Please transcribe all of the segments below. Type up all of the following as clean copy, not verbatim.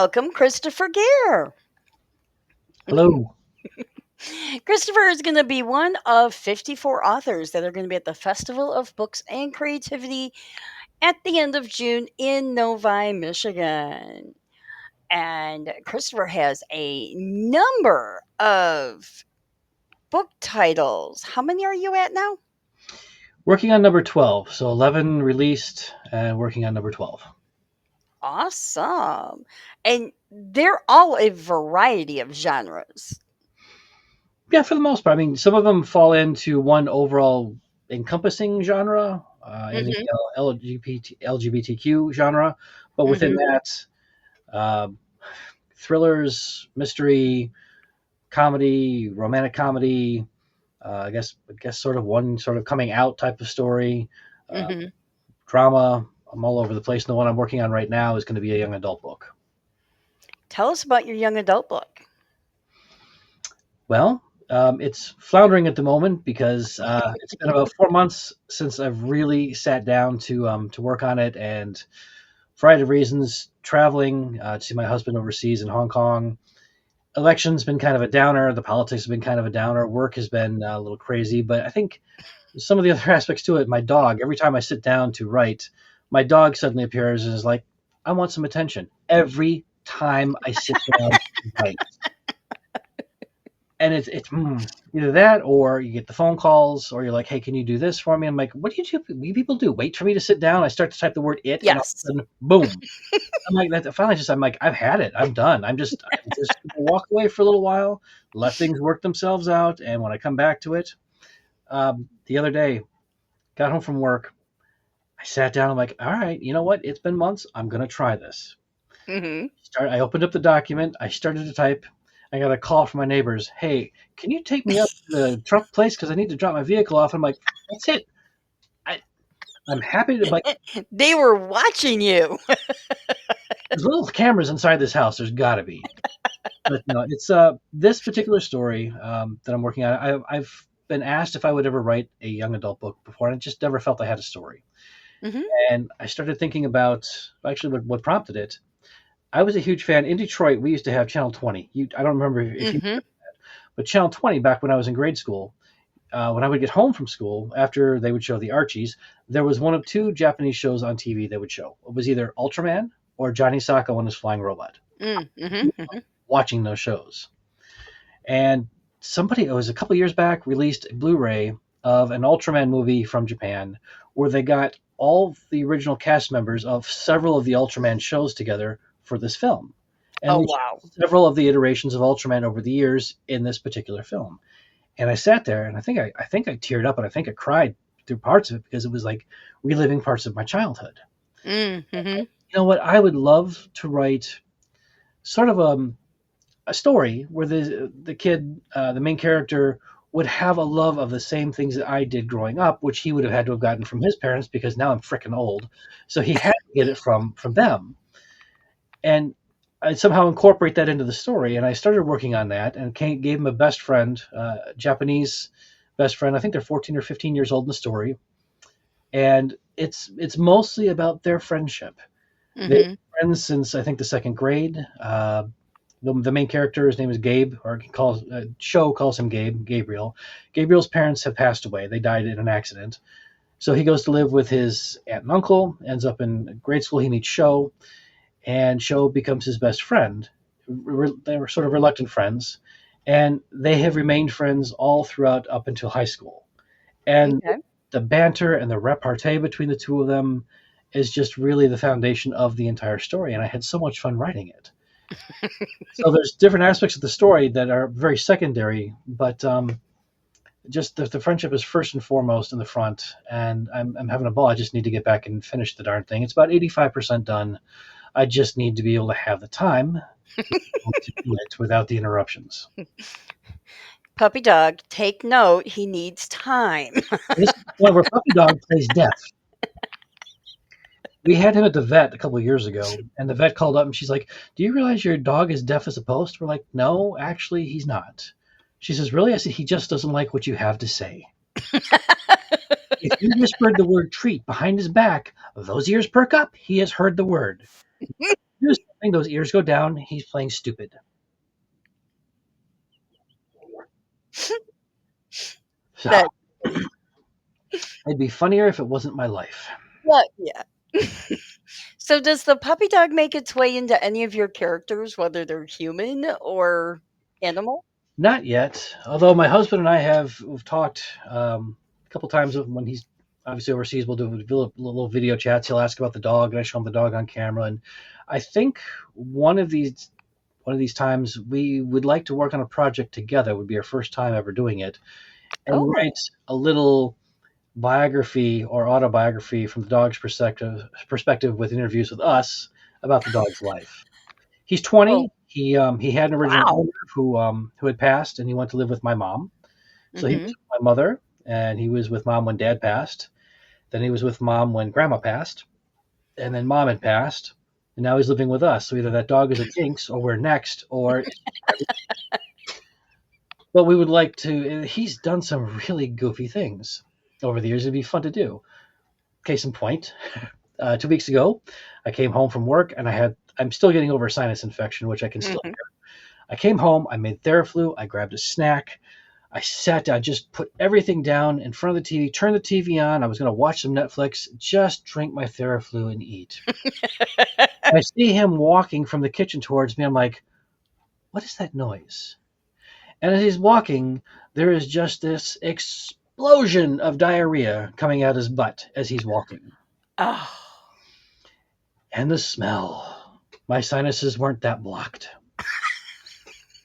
welcome Kristoffer Gair. Hello. Kristoffer is going to be one of 54 authors that are going to be at the Festival of Books and Creativity at the end of June in Novi, Michigan. And Kristoffer has a number of book titles. How many are you at now? Working on number 12. So 11 released and working on number 12. Awesome. And they're all a variety of genres. Yeah, for the most part. I mean, some of them fall into one overall encompassing genre, in the Mm-hmm. LGBTQ genre. But within Mm-hmm. that, uh, thrillers, mystery, comedy, romantic comedy, I guess sort of one sort of coming out type of story, uh, Mm-hmm. drama. I'm all over the place. And the one I'm working on right now is going to be a young adult book. Tell us about your young adult book. Well, it's floundering at the moment because it's been about 4 months since I've really sat down to work on it, and for a variety of reasons, traveling to see my husband overseas in Hong Kong. Election's been kind of a downer. The politics have been kind of a downer. Work has been a little crazy, but I think some of the other aspects to it. My dog. Every time I sit down to write, my dog suddenly appears and is like, "I want some attention." Every time I sit down to write, and it's either that or you get the phone calls or you're like, hey, can you do this for me? I'm like, what do you people do? Wait for me to sit down. I start to type the word it, and all of a Yes. sudden, boom. I'm like, that finally just I'm like, I've had it. I'm done. I'm just gonna walk away for a little while, let things work themselves out, and when I come back to it, the other day, got home from work, I sat down. I'm like, all right, you know what? It's been months. I'm gonna try this. Mm-hmm. I opened up the document. I started to type. I got a call from my neighbors. Hey, can you take me up to the Trump place because I need to drop my vehicle off? I'm like, that's it. I, I'm happy to like. They were watching you. There's little cameras inside this house. There's got to be. But no, it's this particular story that I'm working on. I've been asked if I would ever write a young adult book before, and I just never felt I had a story. Mm-hmm. And I started thinking about actually what prompted it. I was a huge fan in Detroit. We used to have Channel 20. I don't remember if you, Mm-hmm. but Channel 20 back when I was in grade school. When I would get home from school after they would show the Archies, there was one of two Japanese shows on TV they would show. It was either Ultraman or Johnny Sacco and his flying robot. Mm-hmm. Watching those shows, and somebody, it was a couple years back, released a Blu-ray of an Ultraman movie from Japan, where they got all the original cast members of several of the Ultraman shows together for this film, and Oh they wow. showed several of the iterations of Ultraman over the years in this particular film. And I sat there, and I think I teared up, and I think I cried through parts of it because it was like reliving parts of my childhood. Mm-hmm. You know what? I would love to write sort of a story where the kid, the main character, would have a love of the same things that I did growing up, which he would have had to have gotten from his parents because now I'm freaking old. So he had to get it from them, and I somehow incorporate that into the story. And I started working on that, and gave him a best friend, Japanese best friend. I think they're 14 or 15 years old in the story, and it's mostly about their friendship. They've Mm-hmm. been friends since I think the second grade. The main character, his name is Gabe, or show calls him Gabriel. Gabriel's parents have passed away. They died in an accident. So he goes to live with his aunt and uncle, ends up in grade school. He meets Sho, and Sho becomes his best friend. They were sort of reluctant friends, and they have remained friends all throughout up until high school. And Okay. the banter and the repartee between the two of them is just really the foundation of the entire story. And I had so much fun writing it. So there's different aspects of the story that are very secondary, but just the friendship is first and foremost in the front. And I'm having a ball. I just need to get back and finish the darn thing. It's about 85% done. I just need to be able to have the time to do it without the interruptions. Puppy dog, take note. He needs time. This is the point where Puppy Dog plays deaf. We had him at the vet a couple of years ago, and the vet called up and she's like, "Do you realize your dog is deaf as a post?" We're like, "No, actually, he's not." She says, "Really?" I said, "He just doesn't like what you have to say. If you whispered the word treat behind his back, those ears perk up. He has heard the word." do something, those ears go down. He's playing stupid. So That's funny. it'd be funnier if it wasn't my life. Well, yeah. So does the puppy dog make its way into any of your characters, whether they're human or animal? Not yet. Although my husband and I have we've talked a couple times when he's obviously overseas. We'll do little video chats. He'll ask about the dog, and I show him the dog on camera. And I think one of these one of these times we would like to work on a project together. It would be our first time ever doing it, and Oh, write a little biography or autobiography from the dog's perspective with interviews with us about the dog's life. He's oh, 20. He had an original wow. owner who had passed, and he went to live with my mom. So he Hmm. was with my mother, and he was with mom when dad passed. Then he was with mom when grandma passed, and then mom had passed, and now he's living with us. So either that dog is a jinx, or we're next, or but we would like to. He's done some really goofy things over the years. It'd be fun to do. Case in point, 2 weeks ago, I came home from work, and I'm still getting over a sinus infection, which I can still. Hmm. I came home, I made Theraflu, I grabbed a snack, I sat down, just put everything down in front of the TV, turned the TV on. I was going to watch some Netflix, just drink my Theraflu and eat. I see him walking from the kitchen towards me. I'm like, what is that noise? And as he's walking, there is just this explosion of diarrhea coming out his butt as he's walking. Oh, And the smell. My sinuses weren't that blocked.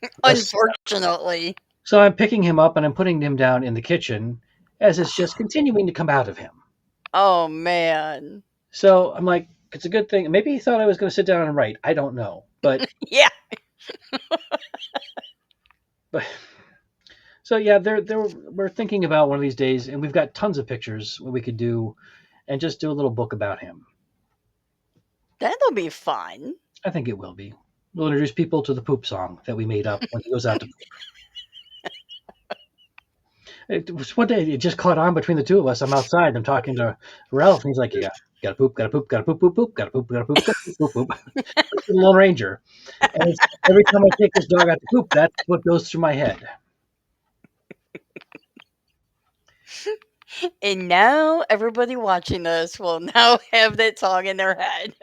The unfortunately. So I'm picking him up and I'm putting him down in the kitchen as it's just continuing to come out of him. Oh man. So I'm like, it's a good thing. Maybe he thought I was going to sit down and write. I don't know. Yeah. But so yeah, we're thinking about one of these days, and we've got tons of pictures we could do, and just do a little book about him. That'll be fun. I think it will be. We'll introduce people to the poop song that we made up when he goes out to. It was one day it just caught on between the two of us. I'm outside. I'm talking to Ralph, and he's like, "Yeah, gotta poop, gotta poop, gotta poop, poop, poop, gotta poop, gotta poop, gotta poop, poop, poop." Like the Lone Ranger. And it's, every time I take this dog out to poop, that's what goes through my head. And now everybody watching this will now have that song in their head.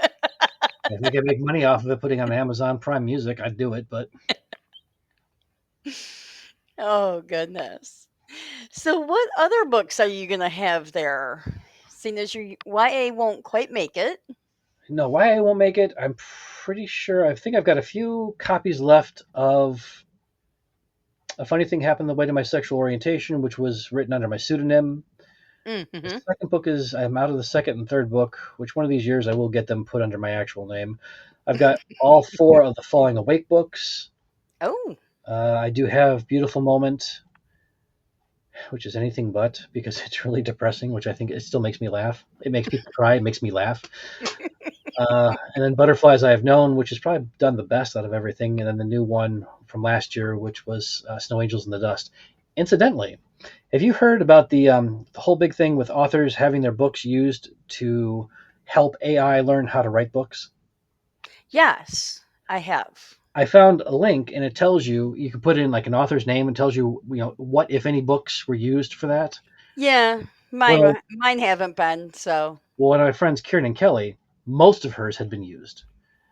If I could make money off of it, putting on Amazon Prime Music, I'd do it. But Oh goodness. So what other books are you gonna have there? Seeing as your YA won't quite make it. no, why I won't make it? I'm pretty sure. I think I've got a few copies left of A Funny Thing Happened the Way to My Sexual Orientation, which was written under my pseudonym. The Mm-hmm. second book is I'm out of the second and third book, which one of these years I will get them put under my actual name. I've got all four of the Falling Awake books. Oh, I do have Beautiful Moment, which is anything but because it's really depressing, which I think it still makes me laugh. It makes people cry. It makes me laugh. And then Butterflies I Have Known, which has probably done the best out of everything. And then the new one from last year, which was Snow Angels in the Dust. Incidentally, have you heard about the whole big thing with authors having their books used to help AI learn how to write books? yes, I have. I found a link and it tells you can put in like an author's name and tells you what if any books were used for that. Yeah, Well, mine haven't been. So one of my friends, Kieran and Kelly, most of hers had been used.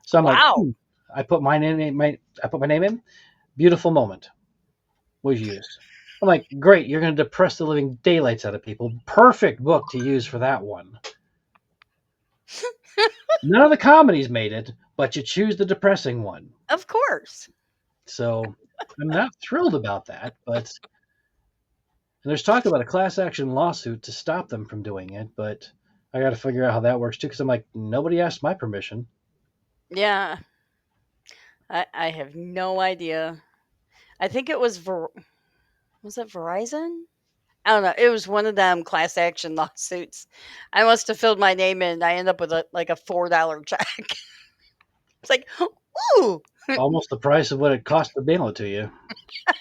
So I'm like, wow. I put my name in. I put my name in. Beautiful Moment was used. I'm like, great, you're going to depress the living daylights out of people. Perfect book to use for that one. None of the comedies made it, but you choose the depressing one. Of course. So I'm not thrilled about that, but there's talk about a class action lawsuit to stop them from doing it, but I got to figure out how that works too because I'm like, nobody asked my permission. Yeah, I have no idea. I think it was was it Verizon? I don't know. It was one of them class action lawsuits. I must have filled my name in. I end up with like a $4 check. It's like, ooh, Almost the price of what it cost to mail it to you.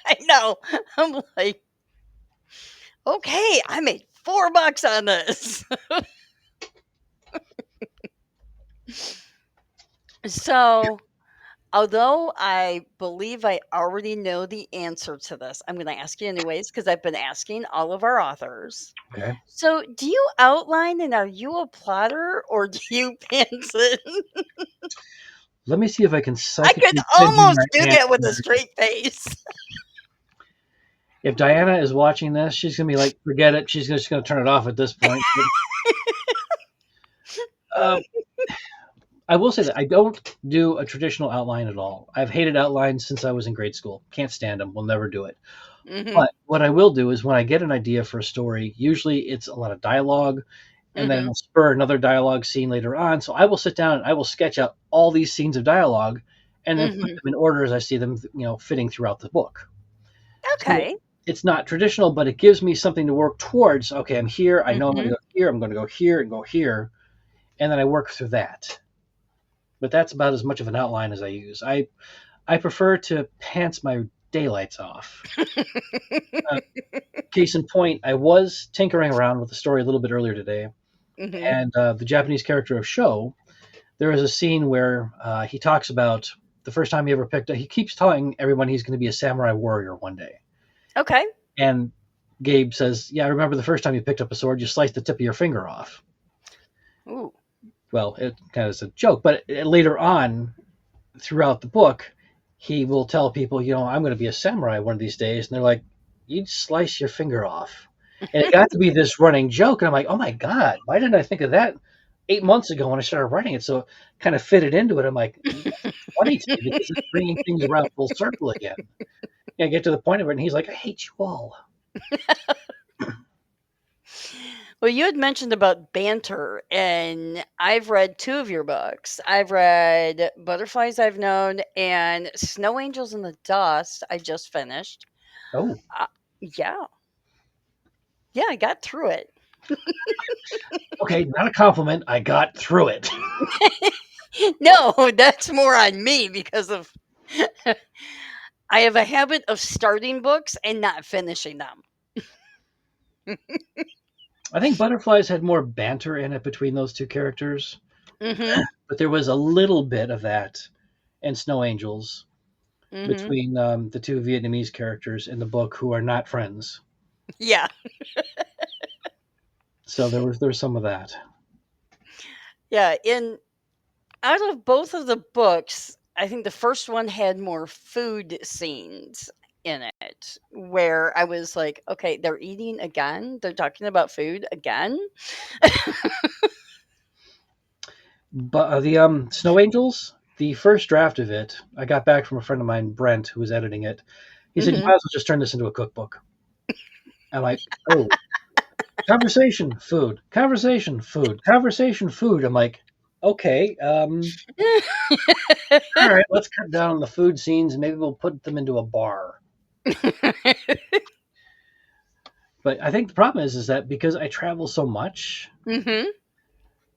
I know. I'm like, okay, I made $4 on this. So, although I believe I already know the answer to this, I'm going to ask you anyways because I've been asking all of our authors. Okay. So, do you outline and are you a plotter or do you pencil? Let me see if I can I could psychically send you almost do my that with a answer. straight face. If Diana is watching this, she's gonna be like, "Forget it." She's just gonna turn it off at this point. But, uh, I will say that I don't do a traditional outline at all. I've hated outlines since I was in grade school. Can't stand them. Will never do it. Mhm. But what I will do is when I get an idea for a story, usually it's a lot of dialogue, and then Mhm. it'll spur another dialogue scene later on. So I will sit down and I will sketch out all these scenes of dialogue, and then put Mhm. them in order as I see them, fitting throughout the book. So Okay. it's not traditional, but it gives me something to work towards. Okay, I'm here. I know I'm going to Mhm. go here. I'm going to go here and go here, and then I work through that. But that's about as much of an outline as I use. I prefer to pants my daylights off. Uh, Case in point, I was tinkering around with the story a little bit earlier today, Mhm. and the Japanese character of Sho, there is a scene where he talks about the first time he ever picked up. He keeps telling everyone he's going to be a samurai warrior one day, Okay. and Gabe says, "Yeah, I remember the first time you picked up a sword, you sliced the tip of your finger off." Ooh. Well, it kind of is a joke, but later on throughout the book, he will tell people, "I'm going to be a samurai one of these days," and they're like, "You'd slice your finger off." And it got to be this running joke, and I'm like, "Oh my god, why didn't I think of that 8 months ago when I started writing it?" So kind of fitted into it. I'm like, "That's funny to me because it's bringing things around full circle again." Yeah, I get to the point of it, and he's like, "I hate you all." Well, you had mentioned about banter, and I've read two of your books. I've read Butterflies I've Known and Snow Angels in the Dust. I just finished. Oh, Uh, yeah. Yeah, I got through it. okay, not a compliment. I got through it. No, that's more on me because of I have a habit of starting books and not finishing them. I think Butterflies had more banter in it between those two characters, Mhm. but there was a little bit of that in Snow Angels Mhm. between the two Vietnamese characters in the book who are not friends. Yeah. So there was some of that. Yeah, in out of both of the books, I think the first one had more food scenes in it where I was like, okay, they're eating again. They're talking about food again. But the Snow Angels, the first draft of it, I got back from a friend of mine, Brent, who was editing it. He said, "You Mhm. might as well just turn this into a cookbook." I'm like, "Oh, conversation, food, conversation, food, conversation, food." I'm like, "Okay, all right, let's cut down on the food scenes and maybe we'll put them into a bar." But I think the problem is that because I travel so much, Mhm.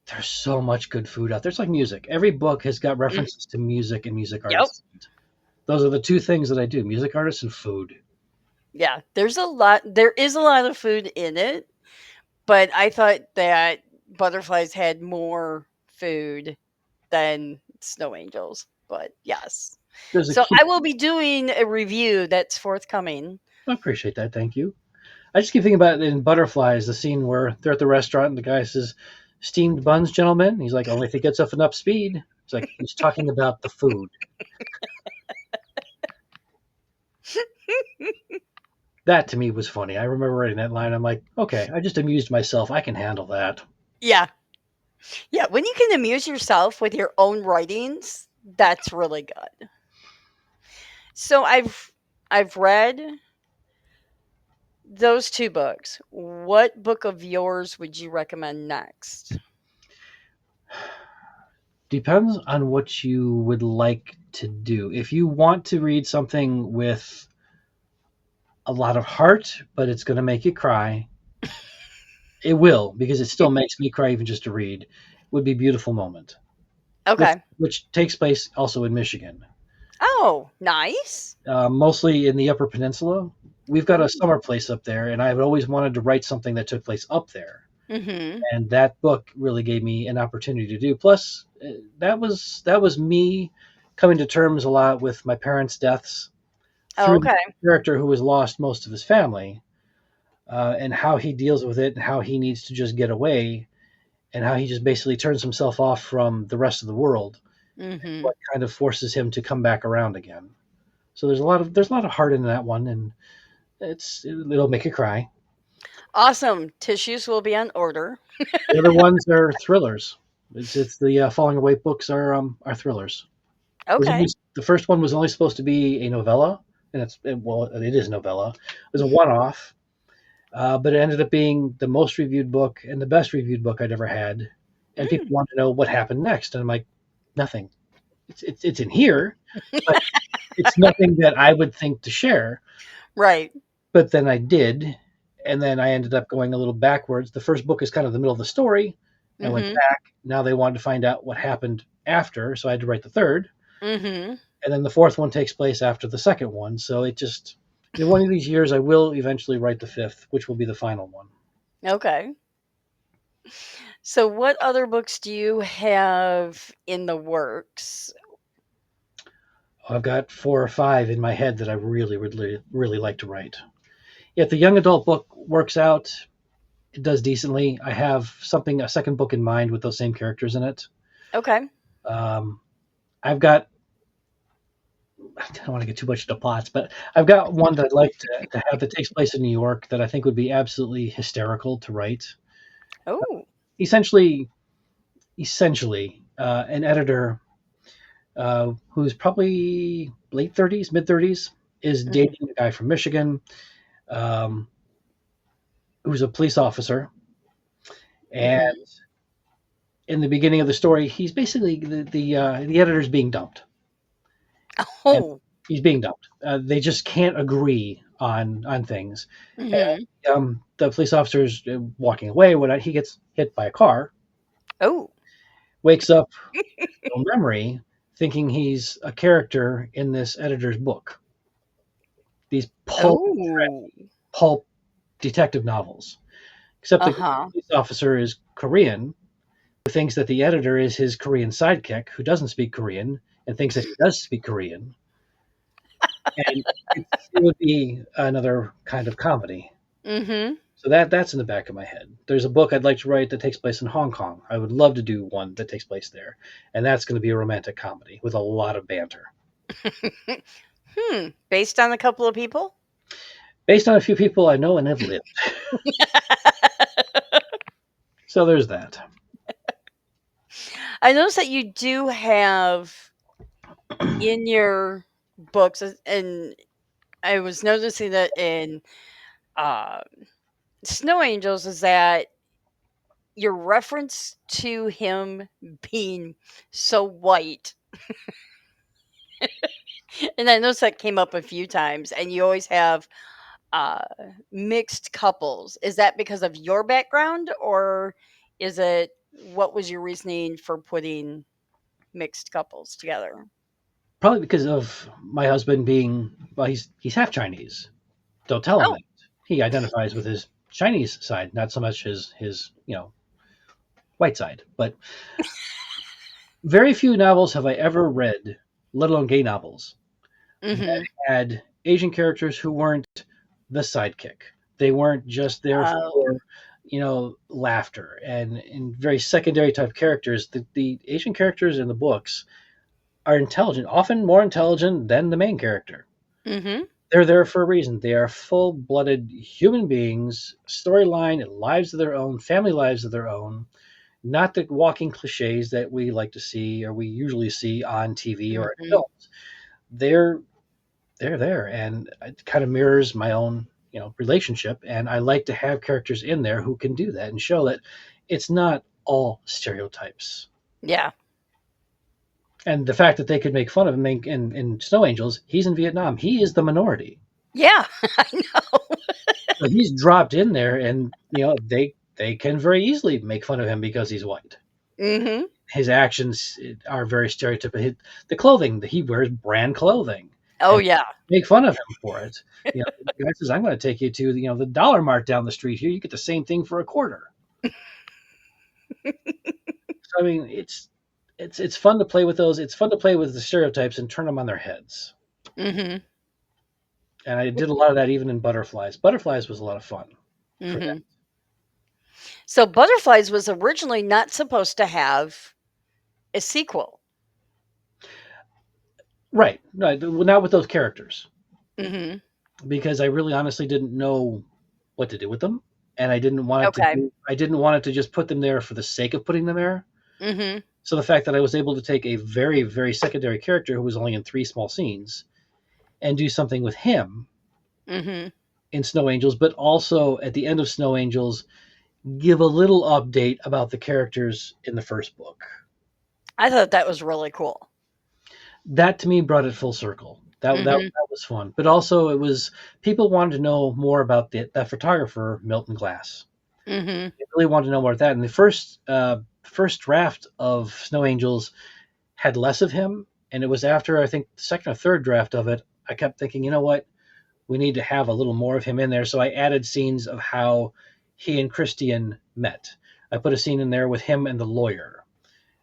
there's so much good food out there. It's like music. Every book has got Mm. references to music and music Yep. artists. Those are the two things that I do: music artists and food. Yeah, there is a lot of food in it, but I thought that butterflies had more food than snow angels. But yes. There's a So key. I will be doing a review that's forthcoming. I appreciate that. Thank you. I just keep thinking about it in Butterflies, the scene where they're at the restaurant and the guy says, "Steamed buns, gentlemen." He's like, "Only if it gets up enough speed." It's like he's talking about the food. That to me was funny. I remember writing that line. I'm like, okay, I just amused myself. I can handle that. Yeah. Yeah, when you can amuse yourself with your own writings, that's really good. So I've read those 2 books. What book of yours would you recommend next? Depends on what you would like to do. If you want to read something with a lot of heart, but it's going to make you cry, it will because it still makes me cry even just to read. Would be Beautiful Moment, which Okay. which takes place also in Michigan, Oh, nice. mostly in the Upper Peninsula. We've got a Ooh. summer place up there, and I've always wanted to write something that took place up there. Mhm. and that book really gave me an opportunity to do. Plus, that was me coming to terms a lot with my parents' deaths Oh, through the okay. character who has lost most of his family, and how he deals with it, and how he needs to just get away, and how he just basically turns himself off from the rest of the world. Mhm. What kind of forces him to come back around again. So there's a lot of heart in that one, and it'll make you cry. Awesome. Tissues will be on order. The other ones are thrillers. It's the Falling Away books are thrillers. Okay. The first one was only supposed to be a novella, and it is a novella. It was a one-off, but it ended up being the most reviewed book and the best reviewed book I'd ever had. And people Mm. want to know what happened next, and I'm like, nothing. It's in here, but it's nothing that I would think to share. Right. But then I did, and then I ended up going a little backwards. The first book is kind of the middle of the story. I went Mhm. back. Now they wanted to find out what happened after, so I had to write the third. Mhm. And then the fourth one takes place after the second one. So it just, in one of these years, I will eventually write the fifth, which will be the final one. Okay. So what other books do you have in the works? I've got 4 or 5 in my head that I really, really, really like to write. If the young adult book works out, it does decently. I have a second book in mind with those same characters in it. Okay. Um, I've got, I don't want to get too much into plots, but I've got one that I'd like to have that takes place in New York that I think would be absolutely hysterical to write. Oh. Essentially, an editor who's probably late 30s, mid 30s, is Mhm. dating a guy from Michigan um, who's a police officer. And Mhm. in the beginning of the story, he's basically the editor's being dumped, and Oh. he's being dumped. They just can't agree on things. Mhm. The police officer's walking away when he gets hit by a car, Oh. wakes up, no memory, thinking he's a character in this editor's book. These Oh. pulp detective novels. Except the Uh-huh. police officer is Korean, who thinks that the editor is his Korean sidekick, who doesn't speak Korean, and thinks that he does speak Korean. And it would be another kind of comedy. Mhm. So that's in the back of my head. There's a book I'd like to write that takes place in Hong Kong. I would love to do one that takes place there, and that's going to be a romantic comedy with a lot of banter, Based on a couple of people? based on a few people I know and have lived. So there's that. I noticed that you do have in your books, and I was noticing that in uh, Snow Angels, is that your reference to him being so white, and I noticed that came up a few times, and you always have uh, mixed couples. Is that because of your background, or is it what was your reasoning for putting mixed couples together? Probably because of my husband being, well, he's half Chinese. Don't tell him Oh. that. He identifies with his Chinese side, not so much his white side. But very few novels have I ever read, let alone gay novels, that Mhm. had Asian characters who weren't the sidekick. They weren't just there Oh. for laughter and very secondary type characters. The Asian characters in the books are intelligent, often more intelligent than the main character. Mhm. They're there for a reason. They are full blooded human beings, storyline, lives of their own, family lives of their own, not the walking cliches that we like to see or we usually see on TV or in Mhm. films. They're they're there, and it kind of mirrors my own relationship. And I like to have characters in there who can do that and show that it's not all stereotypes. Yeah. And the fact that they could make fun of him in Snow Angels, he's in Vietnam. He is the minority. Yeah. I know. So he's dropped in there, and they can very easily make fun of him because he's white. Mhm. His actions are very stereotypical. The clothing that he wears, brand clothing, Oh, and yeah. make fun of him for it. The guy says, "I'm going to take you to the dollar mart down the street here. You get the same thing for a quarter." So I mean, it's fun to play with those. It's fun to play with the stereotypes and turn them on their heads. Mhm. And I did a lot of that even in Butterflies. Butterflies was a lot of fun for that. Mhm. So Butterflies was originally not supposed to have a sequel. Right. No, not with those characters Mhm. because I really honestly didn't know what to do with them, and Okay. I didn't want it to just put them there for the sake of putting them there. Mhm. So the fact that I was able to take a very very secondary character who was only in three small scenes and do something with him Mhm. in Snow Angels, but also at the end of Snow Angels give a little update about the characters in the first book. I thought that was really cool. That to me brought it full circle. Mhm. That was fun, but also it was people wanted to know more about that photographer Milton Glass. Mhm. They really wanted to know more about that. And the first draft of Snow Angels had less of him, and it was after I think the second or third draft of it, I kept thinking, you know what, we need to have a little more of him in there. So I added scenes of how he and Christian met. I put a scene in there with him and the lawyer,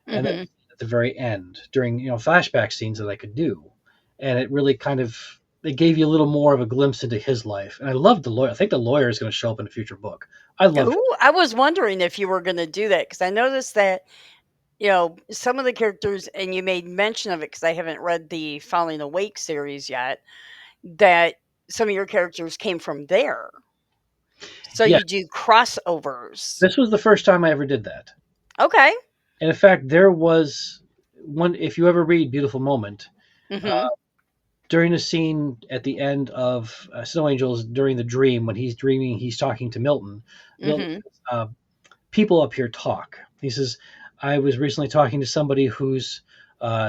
and then Mhm. at the very end during flashback scenes that I could do, and it really kind of it gave you a little more of a glimpse into his life. And I loved the lawyer. I think the lawyer is going to show up in a future book. I love him. Ooh, I was wondering if you were gonna do that because I noticed that, some of the characters, and you made mention of it because I haven't read the Falling Awake series yet, that some of your characters came from there. So Yeah, you do crossovers. this was the first time I ever did that. Okay. And in fact, there was one. If you ever read Beautiful Moment, Mhm. during the scene at the end of Snow Angels, during the dream when he's dreaming, he's talking to Milton. Milton Mhm. says, people up here talk. He says, I was recently talking to somebody whose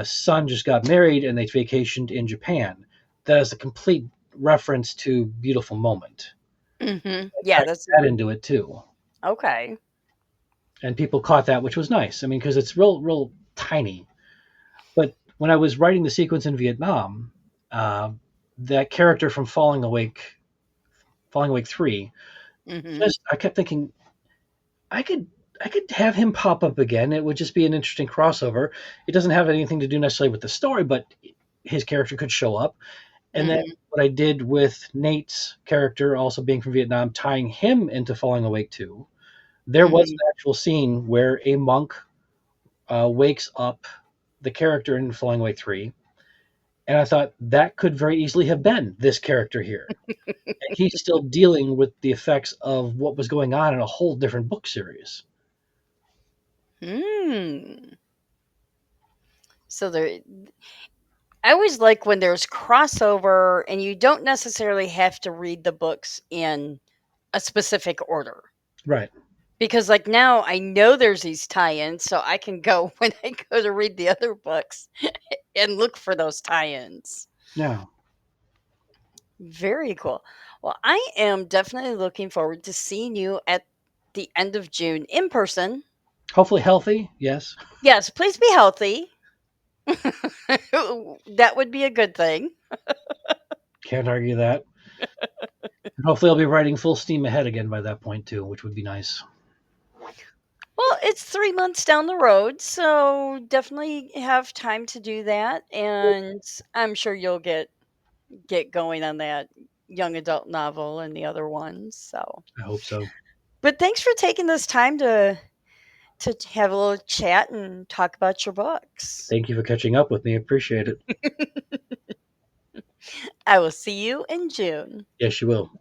son just got married and they vacationed in Japan. That is a complete reference to Beautiful Moment. Mhm. I Yeah, tied that's that into it too. okay. And people caught that, which was nice. I mean, because it's real tiny. But when I was writing the sequence in Vietnam, uh, that character from Falling Awake 3, Mhm. just I kept thinking, I could I could have him pop up again. It would just be an interesting crossover. It doesn't have anything to do necessarily with the story, but his character could show up. And then Mhm. what I did with Nate's character, also being from Vietnam, tying him into Falling Awake 2, there was Mhm. an actual scene where a monk wakes up the character in Falling Awake 3. And I thought that could very easily have been this character here. And he's still dealing with the effects of what was going on in a whole different book series. Mm. So there I always like when there's crossover and you don't necessarily have to read the books in a specific order. Right. Because like now I know there's these tie-ins, so I can go when I go to read the other books and look for those tie-ins. Yeah. Very cool. Well, I am definitely looking forward to seeing you at the end of June in person. Hopefully healthy. Yes. Yes, please be healthy. That would be a good thing. Can't argue that. And hopefully I'll be riding full steam ahead again by that point too, which would be nice. Well, it's 3 months down the road, so definitely have time to do that, and I'm sure you'll get going on that young adult novel and the other ones. So, I hope so. but thanks for taking this time to have a little chat and talk about your books. Thank you for catching up with me. Appreciate it. I will see you in June. Yes, you will.